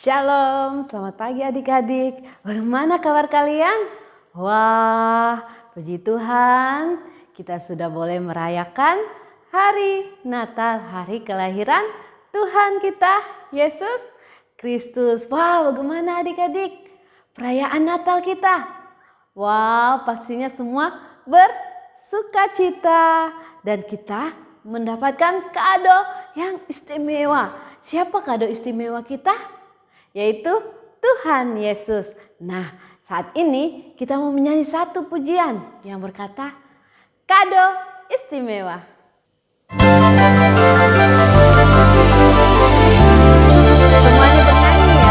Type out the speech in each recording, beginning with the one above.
Shalom, selamat pagi adik-adik. Bagaimana kabar kalian? Wah, puji Tuhan, kita sudah boleh merayakan hari Natal, hari kelahiran Tuhan kita, Yesus Kristus. Wow, bagaimana adik-adik perayaan Natal kita? Wow, pastinya semua bersukacita dan kita mendapatkan kado yang istimewa. Siapa kado istimewa kita? Yaitu Tuhan Yesus. Nah, saat ini kita mau menyanyi satu pujian yang berkata, kado istimewa. Semuanya bernyanyi ya.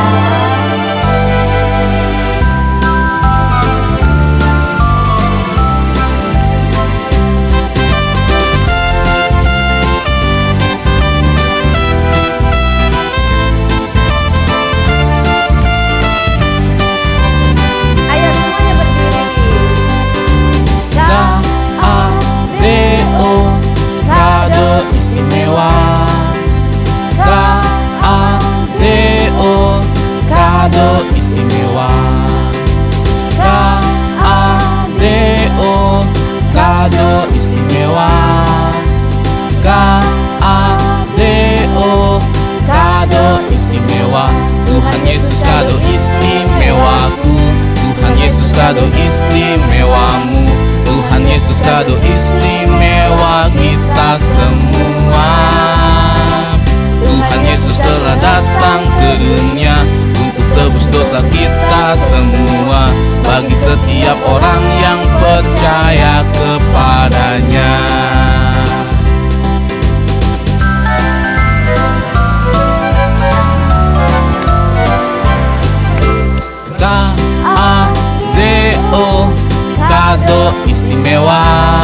Kado istimewa, K-A-D-O, kado istimewa, K-A-D-O, kado istimewa. Tuhan Yesus kado istimewaku, Tuhan Yesus kado istimewamu, Tuhan Yesus kado istimewa kita semua. Tuhan Yesus telah datang ke dunia untuk tebus dosa kita semua, bagi setiap orang yang percaya kepadanya. K-A-D-O, kado istimewa,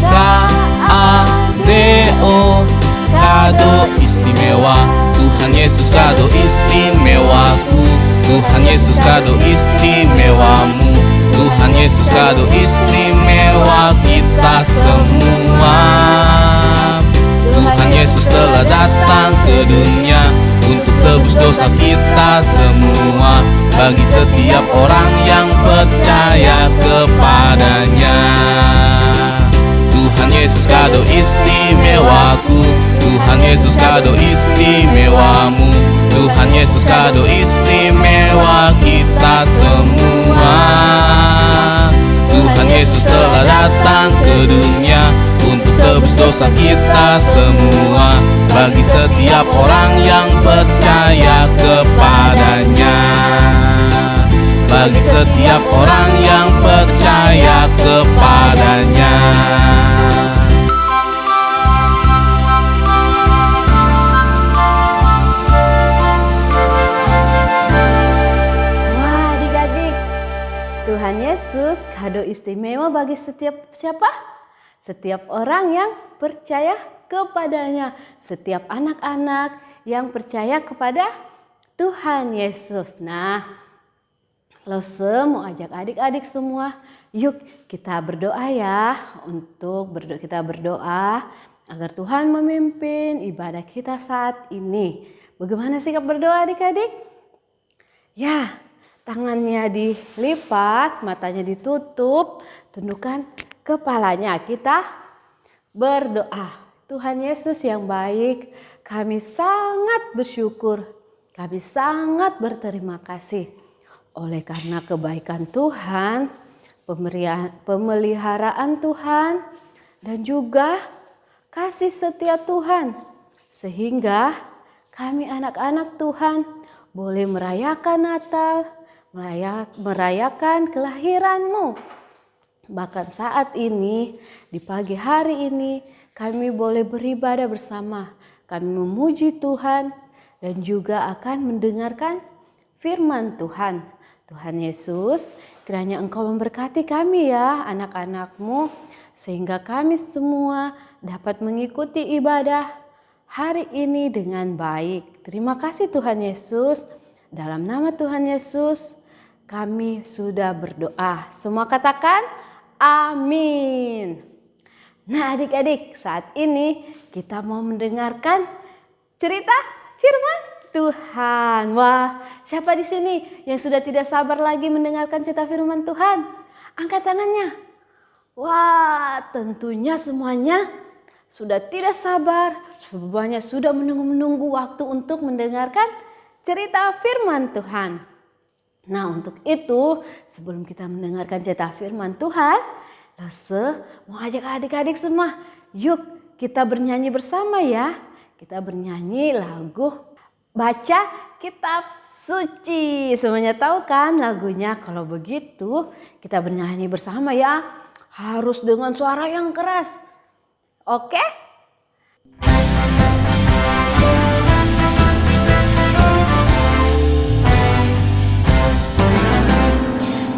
K-A-D-O, kado istimewa. Tuhan Yesus kado istimewaku, Tuhan Yesus kado istimewamu, Tuhan Yesus kado istimewa kita semua. Tuhan Yesus telah datang ke dunia untuk tebus dosa kita semua, bagi setiap orang yang percaya kepadanya. Tuhan Yesus kado istimewaku, Tuhan Yesus kado istimewamu, Tuhan Yesus kado istimewa kita semua. Tuhan Yesus telah datang ke dunia untuk tebus dosa kita semua, bagi setiap orang yang percaya kepadanya, bagi setiap orang yang percaya kepadanya. Wah, adik-adik, Tuhan Yesus kado istimewa bagi setiap siapa? Setiap orang yang percaya kepadanya, setiap anak-anak yang percaya kepada Tuhan Yesus. Nah, Lose mau ajak adik-adik semua, yuk kita berdoa ya, kita berdoa agar Tuhan memimpin ibadah kita saat ini. Bagaimana sikap berdoa adik-adik? Ya, tangannya dilipat, matanya ditutup, tundukkan kepalanya. Kita berdoa. Tuhan Yesus yang baik, kami sangat bersyukur, kami sangat berterima kasih. Oleh karena kebaikan Tuhan, pemeliharaan Tuhan, dan juga kasih setia Tuhan. Sehingga kami anak-anak Tuhan boleh merayakan Natal, merayakan kelahiran-Mu. Bahkan saat ini, di pagi hari ini, kami boleh beribadah bersama. Kami memuji Tuhan dan juga akan mendengarkan firman Tuhan. Tuhan Yesus, kiranya Engkau memberkati kami ya anak-anak-Mu, sehingga kami semua dapat mengikuti ibadah hari ini dengan baik. Terima kasih Tuhan Yesus. Dalam nama Tuhan Yesus kami sudah berdoa. Semua katakan amin. Nah adik-adik, saat ini kita mau mendengarkan cerita firman Tuhan. Wah, siapa di sini yang sudah tidak sabar lagi mendengarkan cerita firman Tuhan? Angkat tangannya. Wah, tentunya semuanya sudah tidak sabar. Semuanya sudah menunggu waktu untuk mendengarkan cerita firman Tuhan. Nah, untuk itu sebelum kita mendengarkan cerita firman Tuhan, Lese mau ajak adik-adik semua, yuk kita bernyanyi bersama ya. Kita bernyanyi lagu Baca Kitab Suci. Semuanya tahu kan lagunya? Kalau begitu kita bernyanyi bersama ya. Harus dengan suara yang keras. Oke?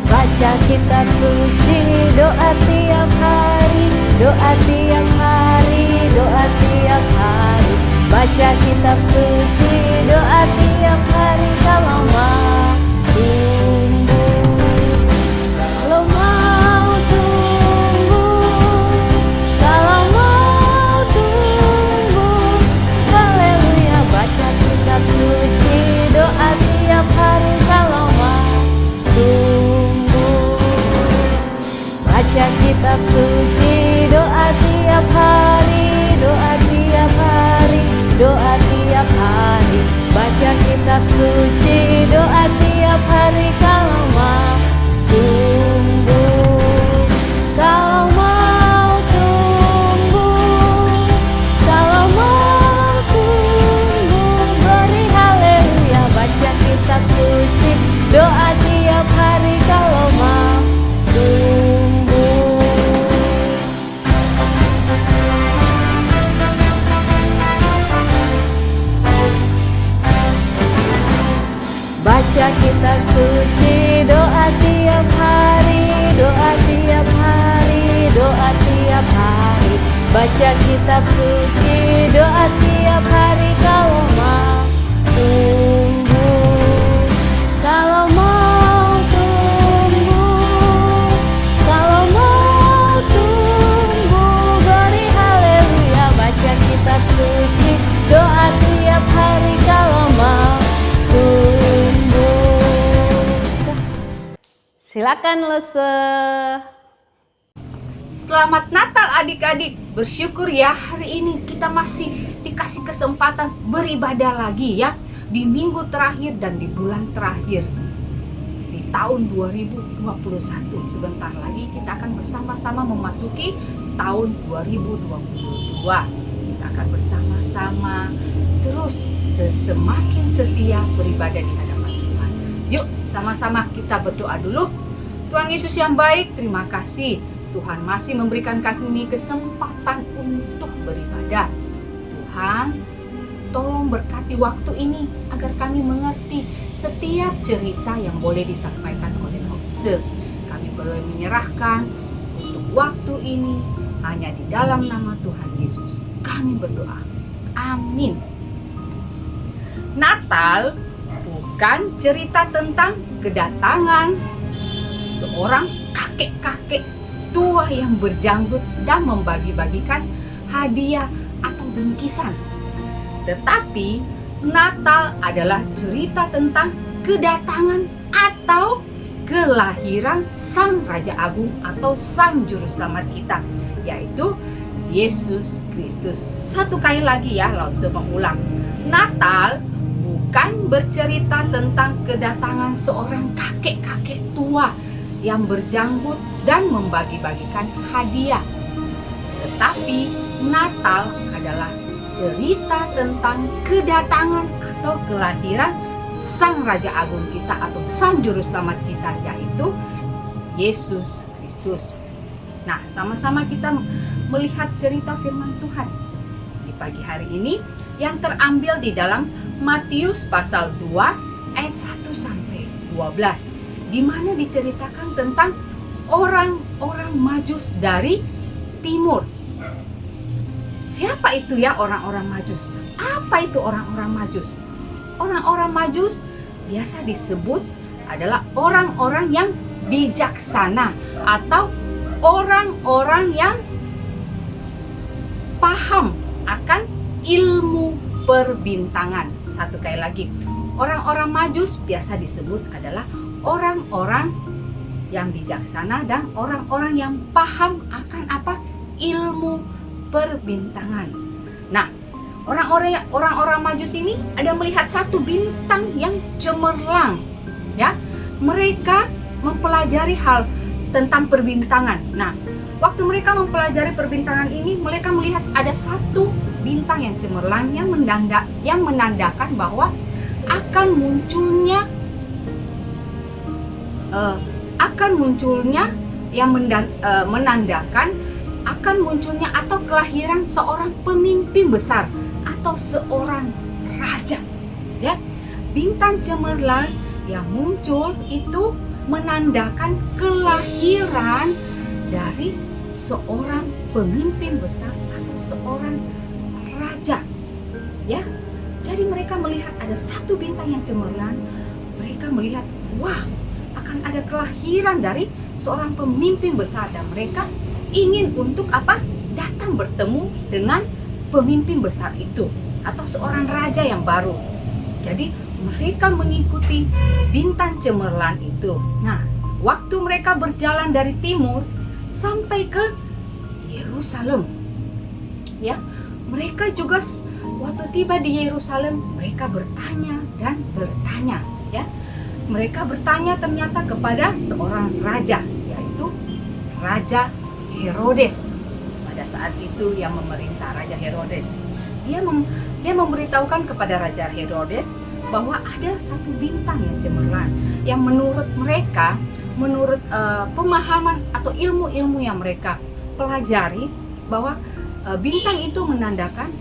Baca kitab suci, doa tiap hari, doa tiap hari, doa tiap hari. Baca kitab suci, doa tiap hari kalau mau tumbuh. Kalau mau tumbuh, kalau mau tumbuh. Haleluya, baca kitab suci, doa tiap hari kalau mau tumbuh. Baca kitab suci, doa tiap hari, doa tiap hari, doa tiap hari. Baca kitab suci, doa tiap hari kalau mau tumbuh. Kalau mau tumbuh, kalau mau tumbuh, beri haleluya. Baca kitab suci, doa tiap hari kalau mau tumbuh. Baca kitab suci, doa tiap hari, doa tiap hari, doa tiap hari. Baca kitab suci, doa tiap hari kalau mau tumbuh. Kalau mau tumbuh, kalau mau tumbuh, beri haleluya. Baca kitab suci, doa tiap hari kalau mau tumbuh. Silakan Lese. Selamat Natal adik-adik. Bersyukur ya hari ini kita masih dikasih kesempatan beribadah lagi ya. Di minggu terakhir dan di bulan terakhir. Di tahun 2021 sebentar lagi kita akan bersama-sama memasuki tahun 2022. Kita akan bersama-sama terus semakin setia beribadah di hadapan Tuhan. Yuk sama-sama kita berdoa dulu. Tuhan Yesus yang baik, terima kasih. Tuhan masih memberikan kami kesempatan untuk beribadah. Tuhan, tolong berkati waktu ini agar kami mengerti setiap cerita yang boleh disampaikan oleh Lese. Kami boleh menyerahkan untuk waktu ini hanya di dalam nama Tuhan Yesus. Kami berdoa. Amin. Natal bukan cerita tentang kedatangan seorang kakek-kakek tua yang berjanggut dan membagi-bagikan hadiah atau bingkisan. Tetapi Natal adalah cerita tentang kedatangan atau kelahiran Sang Raja Agung atau Sang Juru Selamat kita, yaitu Yesus Kristus. Satu kali lagi ya, Lese mengulang. Natal bukan bercerita tentang kedatangan seorang kakek-kakek tua yang berjanggut dan membagi-bagikan hadiah. Tetapi Natal adalah cerita tentang kedatangan atau kelahiran Sang Raja Agung kita atau Sang Juru Selamat kita, yaitu Yesus Kristus. Nah, sama-sama kita melihat cerita firman Tuhan di pagi hari ini yang terambil di dalam Matius pasal 2 ayat 1 sampai 12. Di mana diceritakan tentang orang-orang Majus dari timur. Siapa itu ya orang-orang Majus? Apa itu orang-orang Majus? Orang-orang Majus biasa disebut adalah orang-orang yang bijaksana atau orang-orang yang paham akan ilmu perbintangan. Satu kali lagi, orang-orang Majus biasa disebut adalah orang-orang yang bijaksana dan orang-orang yang paham akan apa? Ilmu perbintangan. Nah, orang-orang Majus ini ada melihat satu bintang yang cemerlang, ya. Mereka mempelajari hal tentang perbintangan. Nah, waktu mereka mempelajari perbintangan ini, mereka melihat ada satu bintang yang cemerlang yang menandakan bahwa akan munculnya menandakan akan munculnya atau kelahiran seorang pemimpin besar atau seorang raja, ya. Bintang cemerlang yang muncul itu menandakan kelahiran dari seorang pemimpin besar atau seorang raja, ya. Jadi mereka melihat ada satu bintang yang cemerlang. Mereka melihat, wah, akan ada kelahiran dari seorang pemimpin besar, dan mereka ingin untuk apa? Datang bertemu dengan pemimpin besar itu atau seorang raja yang baru. Jadi mereka mengikuti bintang cemerlang itu. Nah, waktu mereka berjalan dari timur sampai ke Yerusalem, ya, mereka juga waktu tiba di Yerusalem, mereka bertanya dan bertanya, ya. Mereka bertanya ternyata kepada seorang raja, yaitu Raja Herodes. Pada saat itu yang memerintah Raja Herodes. Dia memberitahukan kepada Raja Herodes bahwa ada satu bintang yang cemerlang yang menurut mereka, menurut pemahaman atau ilmu-ilmu yang mereka pelajari, bahwa bintang itu menandakan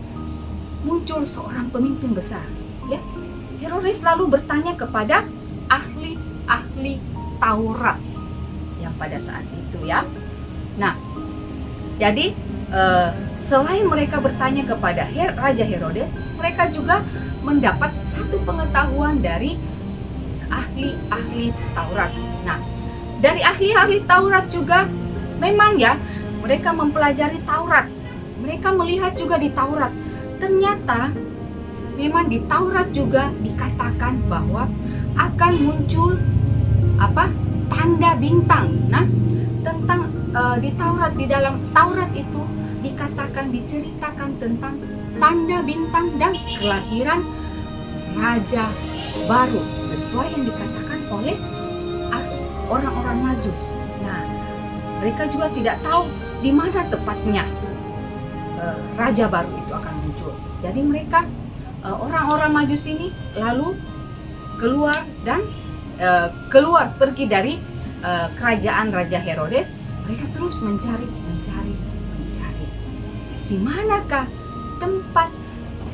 muncul seorang pemimpin besar, ya. Herodes lalu bertanya kepada ahli-ahli Taurat yang pada saat itu, ya. Nah, jadi selain mereka bertanya kepada Raja Herodes, mereka juga mendapat satu pengetahuan dari ahli-ahli Taurat. Nah, dari ahli-ahli Taurat juga memang, ya, mereka mempelajari Taurat. Mereka melihat juga di Taurat. Ternyata memang di Taurat juga dikatakan bahwa akan muncul apa? Tanda bintang. Nah, tentang di Taurat, di dalam Taurat itu diceritakan tentang tanda bintang dan kelahiran raja baru sesuai yang dikatakan oleh orang-orang Majus. Nah, mereka juga tidak tahu di mana tepatnya raja baru itu akan muncul. Jadi mereka orang-orang Majus ini lalu keluar pergi dari kerajaan Raja Herodes. Mereka terus mencari. Di manakah tempat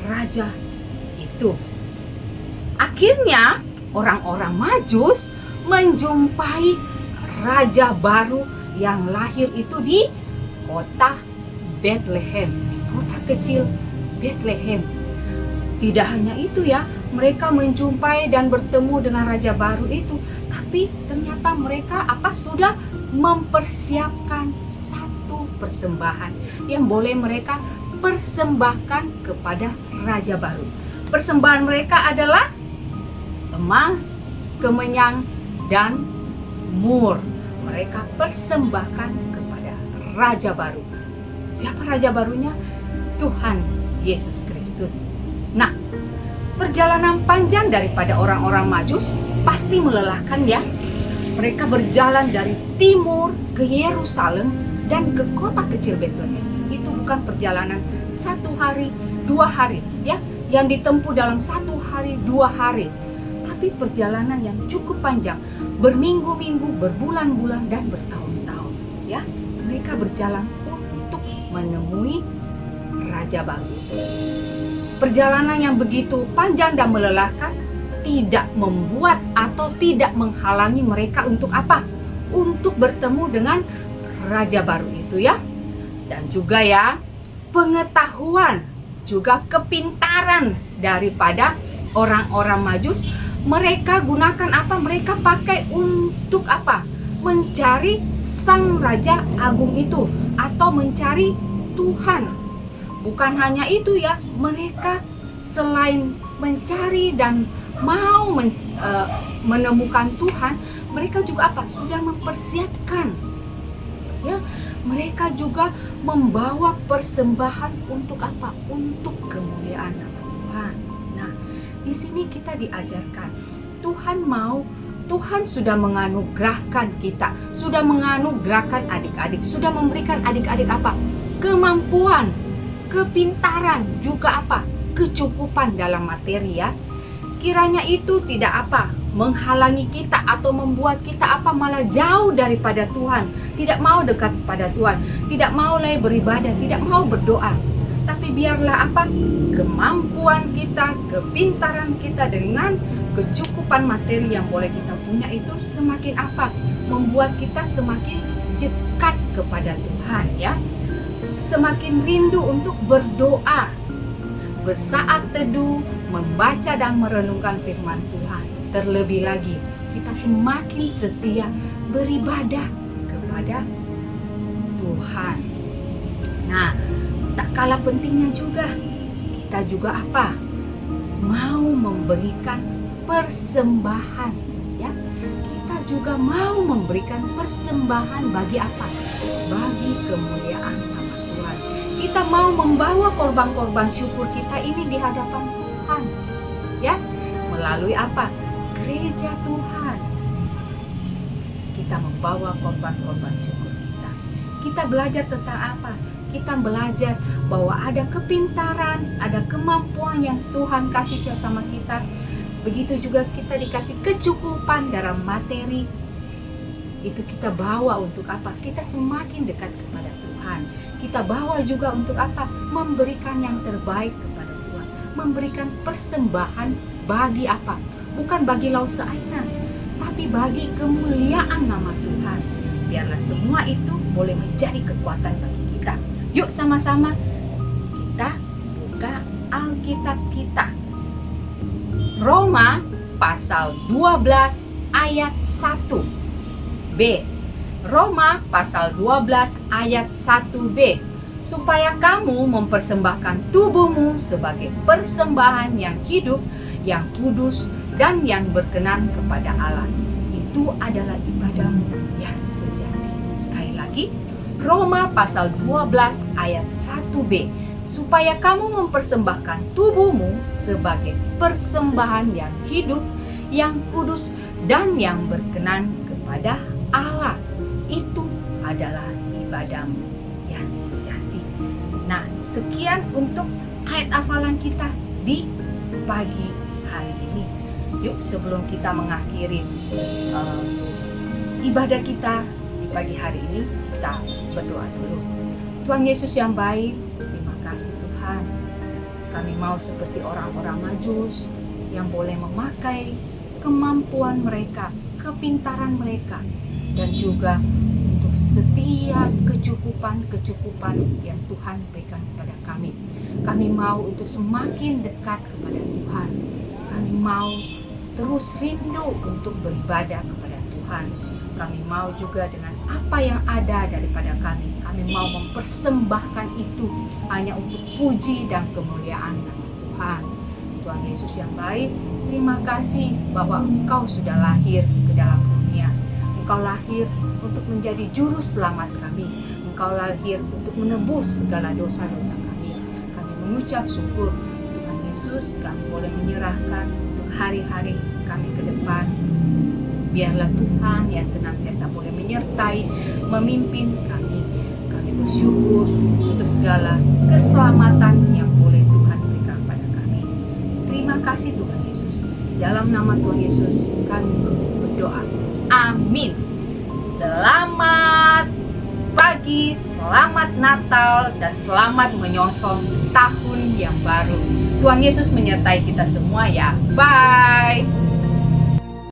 raja itu? Akhirnya orang-orang Majus menjumpai raja baru yang lahir itu di kota Bethlehem, di kota kecil Bethlehem. Tidak hanya itu, ya, mereka menjumpai dan bertemu dengan raja baru itu, tapi ternyata mereka sudah mempersiapkan satu persembahan yang boleh mereka persembahkan kepada raja baru. Persembahan mereka adalah emas, kemenyan, dan mur. Mereka persembahkan kepada raja baru. Siapa raja barunya? Tuhan Yesus Kristus. Nah, perjalanan panjang daripada orang-orang Majus pasti melelahkan, ya. Mereka berjalan dari timur ke Yerusalem dan ke kota kecil Bethlehem. Itu bukan perjalanan 1 hari, 2 hari, ya, yang ditempuh dalam 1 hari, 2 hari. Tapi perjalanan yang cukup panjang, berminggu-minggu, berbulan-bulan, dan bertahun-tahun, ya. Mereka berjalan untuk menemui raja baru. Perjalanan yang begitu panjang dan melelahkan tidak membuat atau tidak menghalangi mereka untuk apa? Untuk bertemu dengan raja baru itu, ya. Dan juga, ya, pengetahuan juga kepintaran daripada orang-orang Majus. Mereka gunakan apa? Mereka pakai untuk apa? Mencari sang raja agung itu atau mencari Tuhan. Bukan hanya itu, ya, mereka selain mencari dan mau menemukan Tuhan, mereka juga apa? Sudah mempersiapkan. Ya, mereka juga membawa persembahan untuk apa? Untuk kemuliaan nama Tuhan. Nah, di sini kita diajarkan Tuhan sudah menganugerahkan kita, sudah menganugerahkan adik-adik, sudah memberikan adik-adik apa? Kemampuan, kepintaran, juga apa? Kecukupan dalam materi ya. Kiranya itu tidak apa? Menghalangi kita atau membuat kita apa? Malah jauh daripada Tuhan, tidak mau dekat pada Tuhan, tidak mau lagi beribadah, tidak mau berdoa. Tapi biarlah apa? Kemampuan kita, kepintaran kita dengan kecukupan materi yang boleh kita punya itu semakin apa? Membuat kita semakin dekat kepada Tuhan ya. Semakin rindu untuk berdoa, bersaat teduh, membaca dan merenungkan firman Tuhan. Terlebih lagi, kita semakin setia beribadah kepada Tuhan. Nah, tak kalah pentingnya juga, kita juga apa? Mau memberikan persembahan, ya. Kita juga mau memberikan persembahan bagi apa? Bagi kemuliaan nama Tuhan. Kita mau membawa korban-korban syukur kita ini di hadapan Tuhan, ya. Melalui apa? Gereja Tuhan. Kita membawa korban-korban syukur kita. Kita belajar tentang apa? Kita belajar bahwa ada kepintaran, ada kemampuan yang Tuhan kasih sama kita. Begitu juga kita dikasih kecukupan dalam materi. Itu kita bawa untuk apa? Kita semakin dekat kepada Tuhan. Kita bawa juga untuk apa? Memberikan yang terbaik kepada Tuhan. Memberikan persembahan bagi apa? Bukan bagi lau seaina, tapi bagi kemuliaan nama Tuhan. Biarlah semua itu boleh menjadi kekuatan bagi kita. Yuk sama-sama kita buka Alkitab kita. Roma pasal 12 ayat 1b. Roma pasal 12 ayat 1b. Supaya kamu mempersembahkan tubuhmu sebagai persembahan yang hidup, yang kudus, dan yang berkenan kepada Allah. Itu adalah ibadahmu yang sejati. Sekali lagi, Roma pasal 12 ayat 1b. Supaya kamu mempersembahkan tubuhmu sebagai persembahan yang hidup, yang kudus, dan yang berkenan kepada Allah. Itu adalah ibadahmu yang sejati. Nah, sekian untuk ayat hafalan kita di pagi hari ini. Yuk, sebelum kita mengakhiri ibadah kita di pagi hari ini, kita berdoa dulu. Tuhan Yesus yang baik, terima kasih Tuhan. Kami mau seperti orang-orang Majus yang boleh memakai kemampuan mereka, kepintaran mereka, dan juga untuk setiap kecukupan yang Tuhan berikan kepada kami. Kami mau untuk semakin dekat kepada Tuhan. Kami mau terus rindu untuk beribadah kepada Tuhan. Kami mau juga dengan apa yang ada daripada kami mau mempersembahkan itu hanya untuk puji dan kemuliaan nama Tuhan. Tuhan Yesus yang baik, terima kasih bahwa Engkau sudah lahir ke dalam dunia. Engkau lahir untuk menjadi juru selamat kami. Engkau lahir untuk menebus segala dosa-dosa kami. Kami mengucap syukur Tuhan Yesus, kami boleh menyerahkan untuk hari-hari kami ke depan. Biarlah Tuhan yang senantiasa boleh menyertai, memimpin kami. Kami bersyukur untuk segala keselamatan yang boleh Tuhan berikan pada kami. Terima kasih Tuhan Yesus. Dalam nama Tuhan Yesus kami berdoa. Amin. Selamat pagi, selamat Natal, dan selamat menyongsong tahun yang baru. Tuhan Yesus menyertai kita semua ya. Bye.